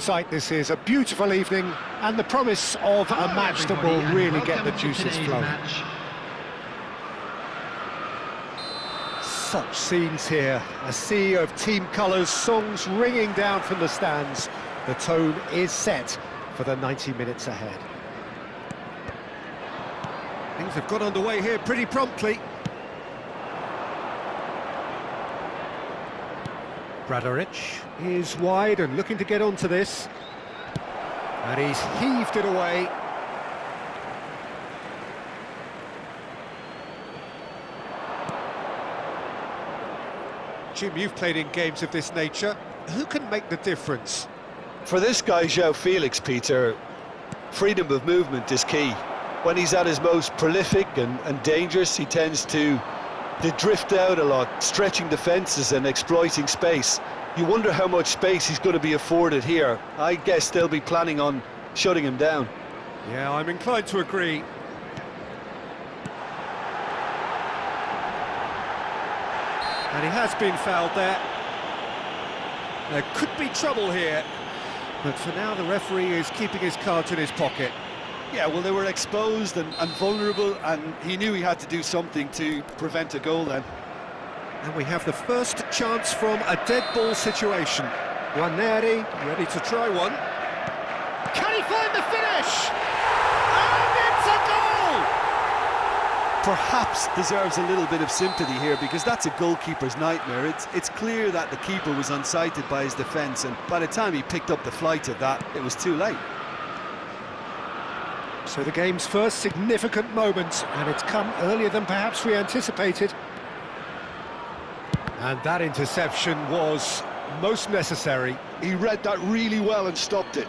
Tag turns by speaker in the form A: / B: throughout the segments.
A: Sight, this is a beautiful evening and the promise of a match that will really get the juices flowing. Such scenes here, a sea of team colours, songs ringing down from the stands. The tone is set for the 90 minutes ahead. Things have got underway here pretty promptly. Bradaric is wide and looking to get onto this. And he's heaved it away. Jim, you've played in games of this nature. Who can make the difference?
B: For this guy, João Felix, Peter, freedom of movement is key. When he's at his most prolific and dangerous, he tends to drift out a lot, stretching defences and exploiting space. You wonder how much space he's going to be afforded here. I guess they'll be planning on shutting him down.
A: Yeah, I'm inclined to agree. And he has been fouled there. There could be trouble here. But for now, the referee is keeping his cards in his pocket.
B: Yeah, well, they were exposed and vulnerable, and he knew he had to do something to prevent a goal then.
A: And we have the first chance from a dead ball situation. Nwaneri ready to try one. Can he find the finish? And it's a goal!
B: Perhaps deserves a little bit of sympathy here, because that's a goalkeeper's nightmare. It's clear that the keeper was unsighted by his defence, and by the time he picked up the flight of that, it was too late.
A: So the game's first significant moment, and it's come earlier than perhaps we anticipated. And that interception was most necessary.
B: He read that really well and stopped it.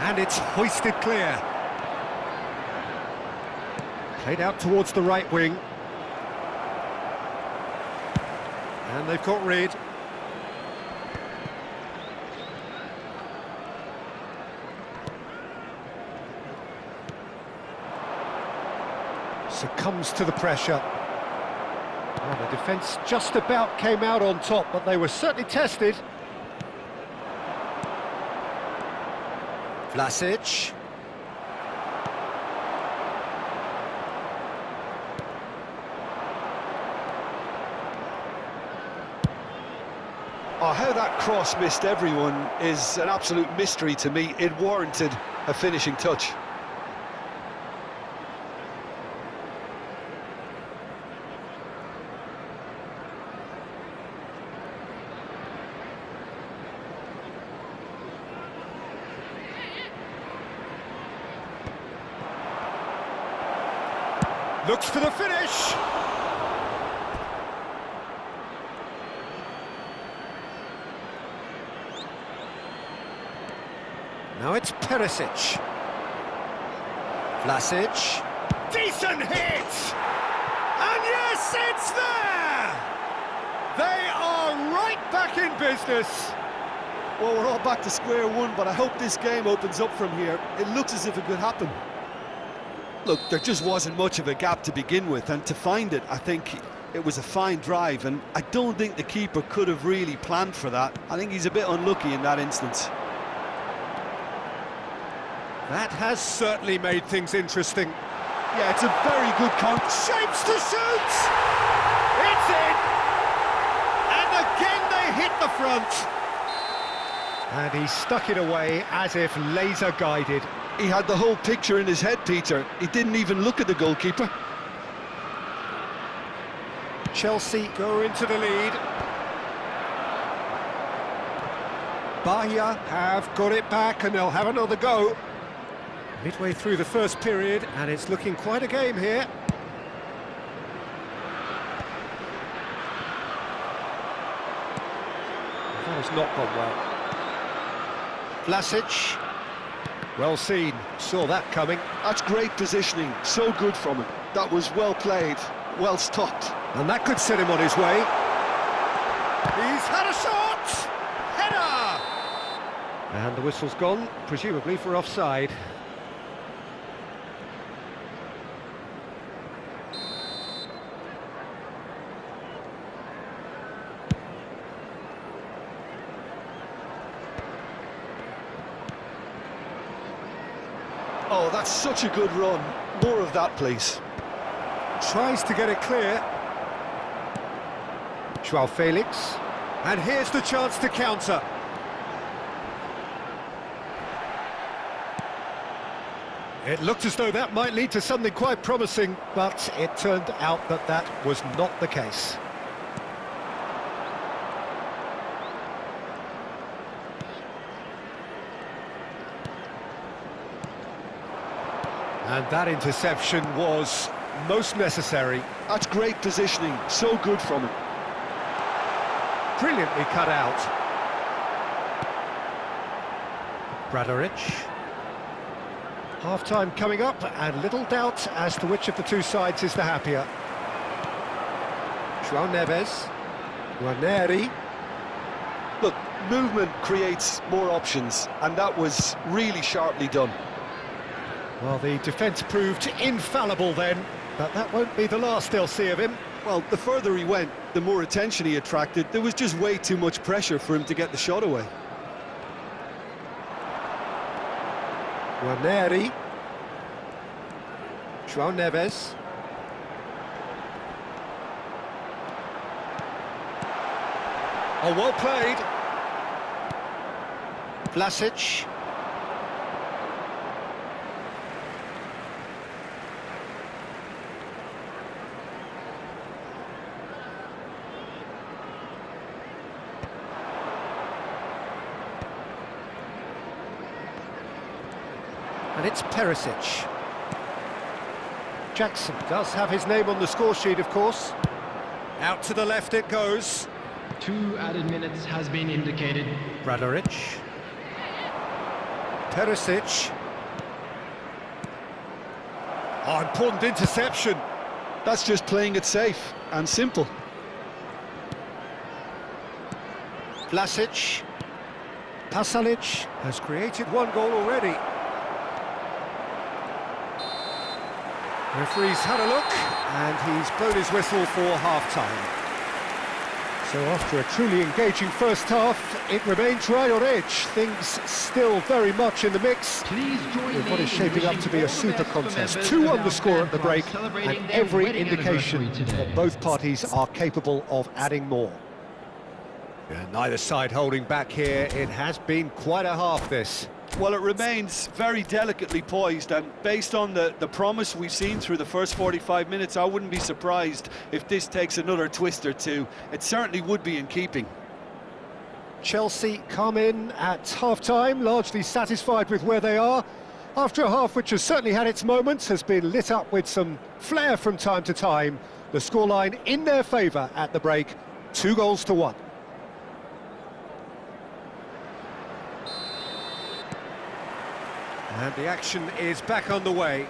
A: And it's hoisted clear. Played out towards the right wing. And they've caught Reid. Succumbs to the pressure. Well, the defence just about came out on top, but they were certainly tested. Vlasic.
B: Oh, how that cross missed everyone is an absolute mystery to me. It warranted a finishing touch.
A: Looks for the finish. Now it's Perisic. Vlasic. Decent hit! And yes, it's there! They are right back in business.
B: Well, we're all back to square one, but I hope this game opens up from here. It looks as if it could happen. Look, there just wasn't much of a gap to begin with, and to find it, I think it was a fine drive, and I don't think the keeper could have really planned for that. I think he's a bit unlucky in that instance.
A: That has certainly made things interesting.
B: Yeah, it's a very good count.
A: Shapes to shoot! It's in! And again they hit the front. And he stuck it away as if laser guided.
B: He had the whole picture in his head, Peter. He didn't even look at the goalkeeper.
A: Chelsea go into the lead. Bahia have got it back and they'll have another go. Midway through the first period, and it's looking quite a game here. That has not gone well. Vlasic. Well seen, saw that coming.
B: That's great positioning, so good from him. That was well played, well stopped.
A: And that could set him on his way. He's had a shot! Header! And the whistle's gone, presumably for offside.
B: Oh, that's such a good run. More of that, please.
A: Tries to get it clear. Joao Felix. And here's the chance to counter. It looked as though that might lead to something quite promising, but it turned out that that was not the case. And that interception was most necessary.
B: That's great positioning, so good from him.
A: Brilliantly cut out. Bradaric. Half-time coming up, and little doubt as to which of the two sides is the happier. João Neves. Ranieri.
B: Look, movement creates more options, and that was really sharply done.
A: Well, the defence proved infallible then, but that won't be the last they'll see of him.
B: Well, the further he went, the more attention he attracted. There was just way too much pressure for him to get the shot away.
A: Ranieri. João Neves. Oh, well played. Vlasic. And it's Perisic. Jackson does have his name on the score sheet, of course. Out to the left it goes.
C: 2 added minutes has been indicated.
A: Bradaric. Perisic. Oh, important interception.
B: That's just playing it safe and simple.
A: Vlasic. Pasalic has created one goal already. Referee's had a look, and he's blown his whistle for half-time. So after a truly engaging first half, it remains right on edge. Things still very much in the mix.
C: Please join
A: With what
C: me
A: is
C: in
A: shaping up
C: wishing
A: to be a
C: all the
A: super
C: best for
A: contest.
C: members
A: 2
C: of
A: on the
C: our
A: score at the
C: fan
A: break,
C: club celebrating
A: and
C: their
A: every
C: wedding
A: indication
C: anniversary today.
A: that both parties are capable of adding more. Yeah, neither side holding back here. It has been quite a half, this.
B: Well, it remains very delicately poised, and based on the promise we've seen through the first 45 minutes, I wouldn't be surprised if this takes another twist or two. It certainly would be in keeping.
A: Chelsea come in at half-time, largely satisfied with where they are. After a half which has certainly had its moments, has been lit up with some flair from time to time. The scoreline in their favour at the break, 2-1. And the action is back on the way.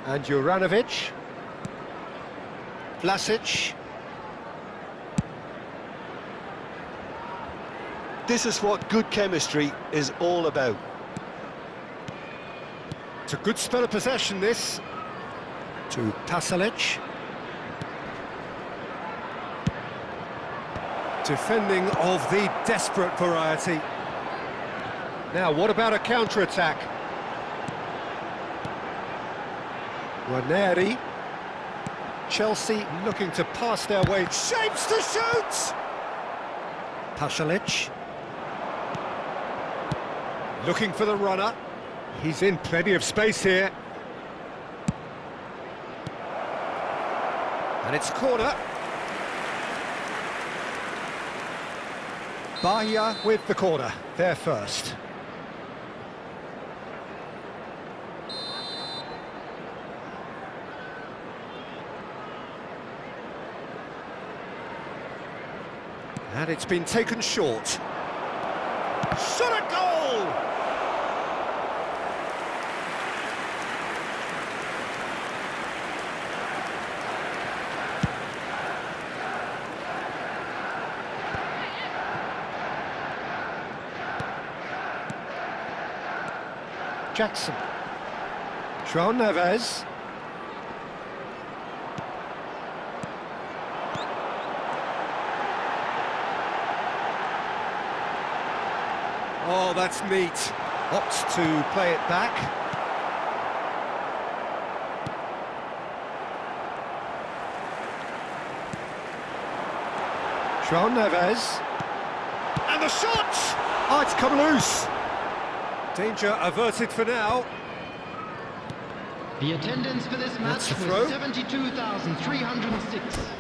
A: And Juranovic. Vlasic.
B: This is what good chemistry is all about.
A: It's a good spell of possession, this. To Pasalic. Defending of the desperate variety. Now, what about a counter-attack? Ranieri. Chelsea looking to pass their way. Shapes to shoot! Pasalic. Looking for the runner. He's in plenty of space here. And it's corner. Bahia with the corner, there first. And it's been taken short. Shot a goal! Jackson. João Neves. Oh, that's neat. Opts to play it back. João Neves. And the shot! Oh, it's come loose. Danger averted for now.
C: The attendance for this match
A: That's a throw.
C: was 72,306.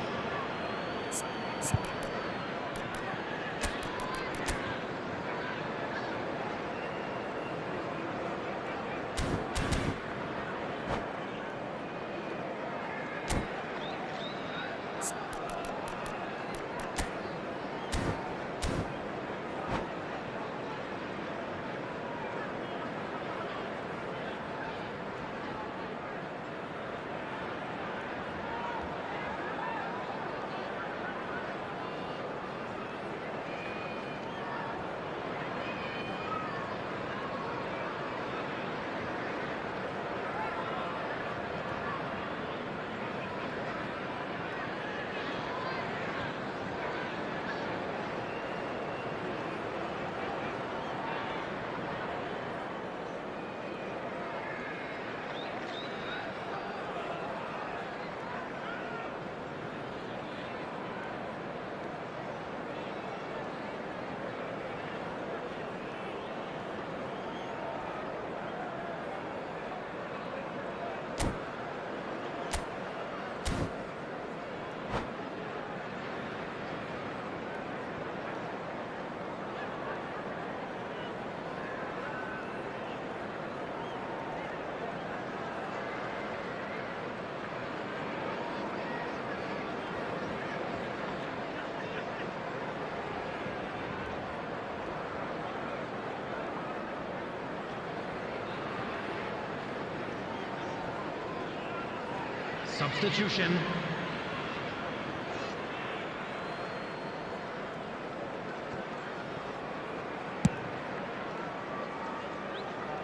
C: Substitution.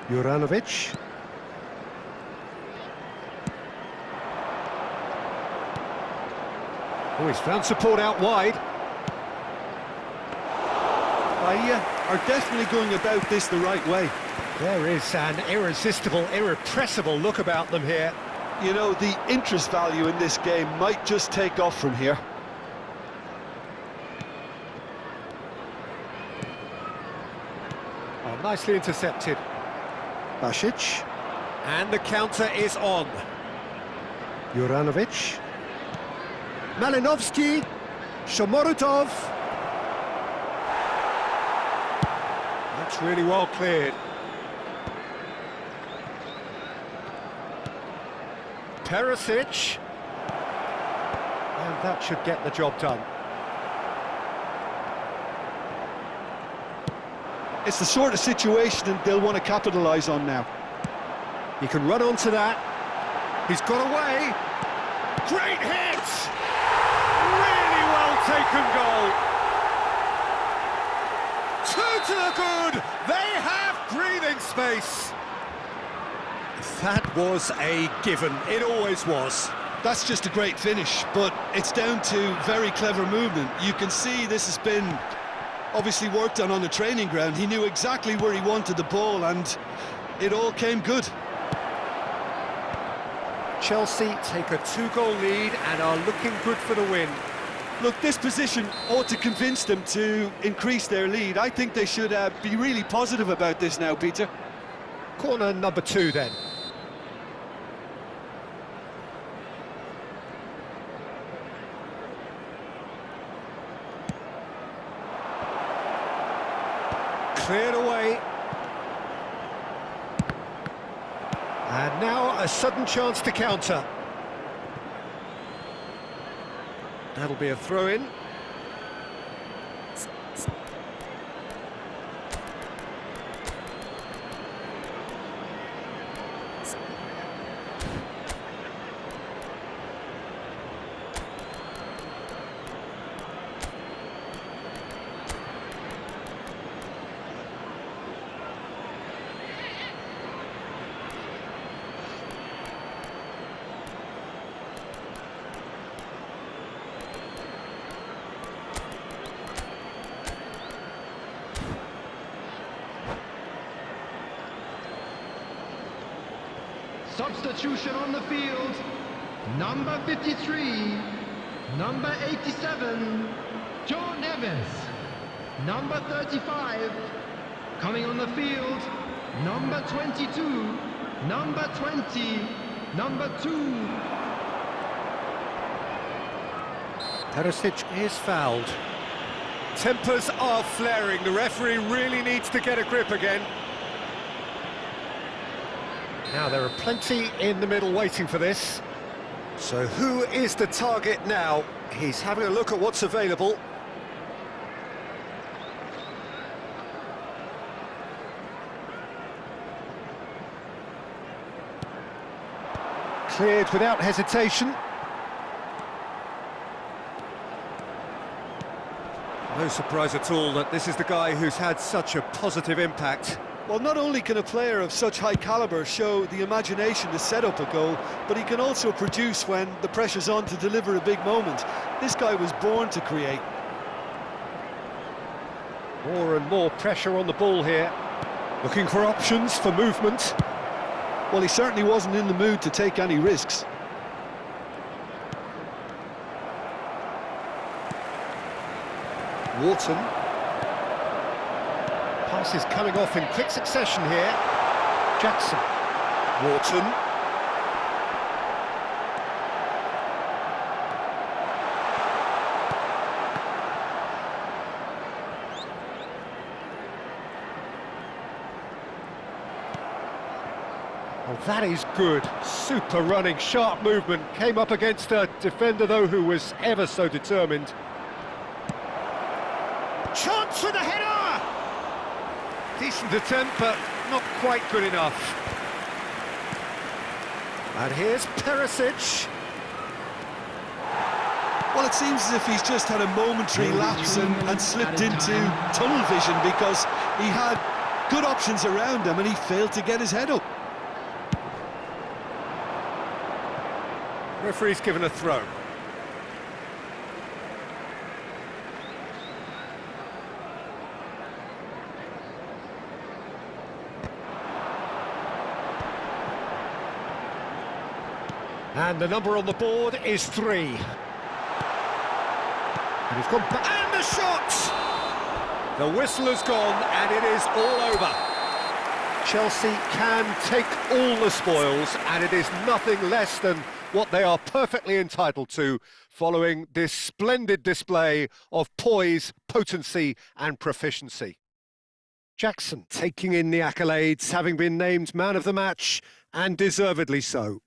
A: Juranovic. Oh, he's found support out wide.
B: Are definitely going about this the right way.
A: There is an irresistible, irrepressible look about them here.
B: You know, the interest value in this game might just take off from here.
A: Oh, nicely intercepted. Basic. And the counter is on. Juranovic. Malinovsky. Shomorutov. That's really well cleared. Perisic. And that should get the job done.
B: It's the sort of situation they'll want to capitalise on now.
A: He can run onto that. He's got away. Great hit! Really well taken goal. Two to the good. They have breathing space. That was a given. It always was.
B: That's just a great finish, but it's down to very clever movement. You can see this has been obviously worked on the training ground. He knew exactly where he wanted the ball, and it all came good.
A: Chelsea take a two-goal lead and are looking good for the win.
B: Look, this position ought to convince them to increase their lead. I think they should be really positive about this now, Peter.
A: Corner number 2 then. Cleared away. And now a sudden chance to counter. That'll be a throw-in.
C: Substitution on the field. Number 53. Number 87. Joe Neves. Number 35. Coming on the field. Number 22. Number 20. Number 2.
A: Perisic is fouled. Tempers are flaring. The referee really needs to get a grip again. Now there are plenty in the middle waiting for this. So who is the target now? He's having a look at what's available. Cleared without hesitation. No surprise at all that this is the guy who's had such a positive impact.
B: Well, not only can a player of such high calibre show the imagination to set up a goal, but he can also produce when the pressure's on to deliver a big moment. This guy was born to create.
A: More and more pressure on the ball here. Looking for options for movement.
B: Well, he certainly wasn't in the mood to take any risks.
A: Wharton. Passes coming off in quick succession here. Jackson. Wharton. Oh, that is good. Super running, sharp movement. Came up against a defender, though, who was ever so determined. Chance for the header! Decent attempt, but not quite good enough. And here's Perisic.
B: Well, it seems as if he's just had a momentary lapse and slipped into tunnel vision, because he had good options around him and he failed to get his head up.
A: Referee's given a throw. And the number on the board is 3. And he's gone back. And the shot! The whistle has gone, and it is all over. Chelsea can take all the spoils, and it is nothing less than what they are perfectly entitled to, following this splendid display of poise, potency, and proficiency. Jackson taking in the accolades, having been named man of the match, and deservedly so.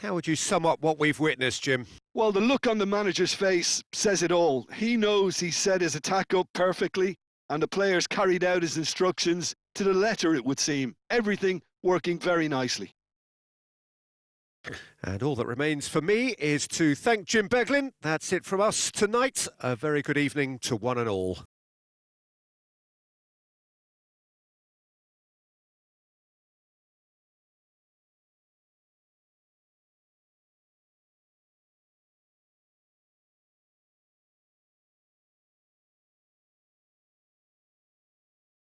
A: How would you sum up what we've witnessed, Jim?
B: Well, the look on the manager's face says it all. He knows he set his attack up perfectly, and the players carried out his instructions to the letter, it would seem. Everything working very nicely.
A: And all that remains for me is to thank Jim Beglin. That's it from us tonight. A very good evening to one and all.